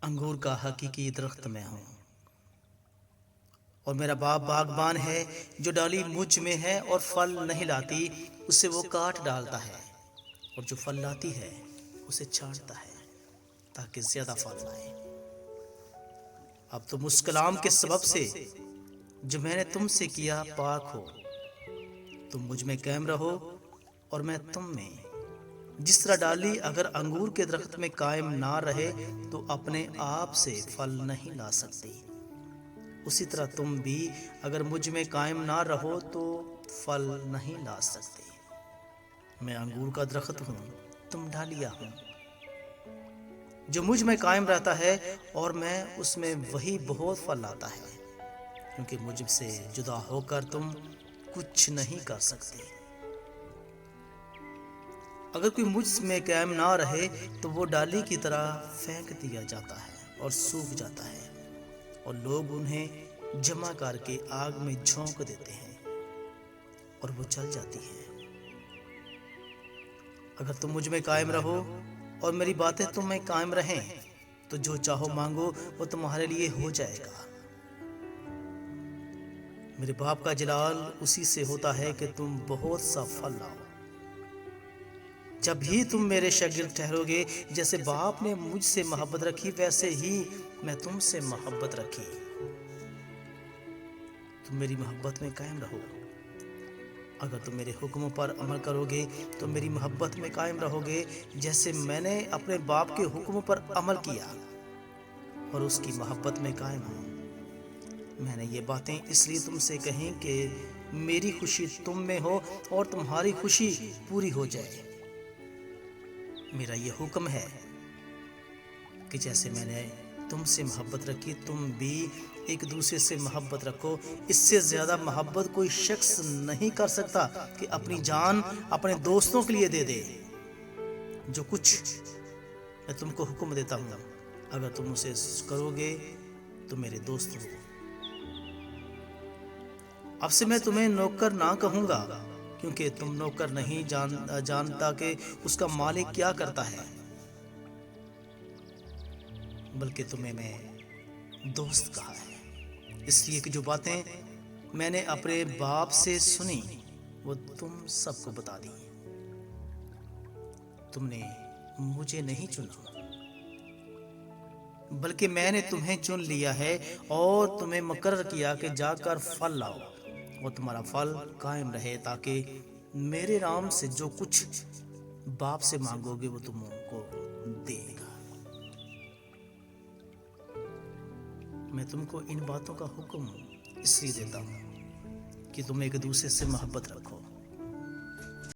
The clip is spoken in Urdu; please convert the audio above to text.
انگور کا حقیقی درخت میں ہوں، اور میرا باپ باغبان ہے۔ جو ڈالی مجھ میں ہے اور پھل نہیں لاتی اسے وہ کاٹ ڈالتا ہے، اور جو پھل لاتی ہے اسے چھانٹتا ہے تاکہ زیادہ پھل لائے۔ اب تم اس کلام کے سبب سے جو میں نے تم سے کیا پاک ہو۔ تم مجھ میں قائم رہو اور میں تم میں۔ جس طرح ڈالی اگر انگور کے درخت میں قائم نہ رہے تو اپنے آپ سے پھل نہیں لا سکتی، اسی طرح تم بھی اگر مجھ میں قائم نہ رہو تو پھل نہیں لا سکتے۔ میں انگور کا درخت ہوں، تم ڈالیاں ہوں۔ جو مجھ میں قائم رہتا ہے اور میں اس میں، وہی بہت پھل لاتا ہے، کیونکہ مجھ سے جدا ہو کر تم کچھ نہیں کر سکتے۔ اگر کوئی مجھ میں قائم نہ رہے تو وہ ڈالی کی طرح پھینک دیا جاتا ہے اور سوکھ جاتا ہے، اور لوگ انہیں جمع کر کے آگ میں جھونک دیتے ہیں اور وہ جل جاتی ہے۔ اگر تم مجھ میں قائم رہو اور میری باتیں تم میں قائم رہیں تو جو چاہو مانگو وہ تمہارے لیے ہو جائے گا۔ میرے باپ کا جلال اسی سے ہوتا ہے کہ تم بہت سا پھل لاؤ۔ جب ہی تم میرے شاگرد ٹھہرو گے، جیسے باپ نے مجھ سے محبت رکھی ویسے ہی میں تم سے محبت رکھی۔ تم میری محبت میں قائم رہو۔ اگر تم میرے حکموں پر عمل کرو گے تو میری محبت میں قائم رہو گے، جیسے میں نے اپنے باپ کے حکموں پر عمل کیا اور اس کی محبت میں قائم ہوں۔ میں نے یہ باتیں اس لیے تم سے کہیں کہ میری خوشی تم میں ہو اور تمہاری خوشی پوری ہو جائے۔ میرا یہ حکم ہے کہ جیسے میں نے تم سے محبت رکھی تم بھی ایک دوسرے سے محبت رکھو۔ اس سے زیادہ محبت کوئی شخص نہیں کر سکتا کہ اپنی جان اپنے دوستوں کے لیے دے دے۔ جو کچھ میں تم کو حکم دیتا ہوں اگر تم اسے کرو گے تو میرے دوست ہو۔ اب سے میں تمہیں نوکر نہ کہوں گا، کیونکہ تم نوکر نہیں جانتا کہ اس کا مالک کیا کرتا ہے، بلکہ تمہیں میں دوست کہا ہے، اس لیے کہ جو باتیں میں نے اپنے باپ سے سنی وہ تم سب کو بتا دی۔ تم نے مجھے نہیں چنا بلکہ میں نے تمہیں چن لیا ہے اور تمہیں مقرر کیا کہ جا کر پھل لاؤ اور تمہارا پھل قائم رہے، تاکہ میرے نام سے جو کچھ باپ سے مانگو گے وہ تم کو دے گا۔ میں تم کو ان باتوں کا حکم اس لیے دیتا ہوں کہ تم ایک دوسرے سے محبت رکھو۔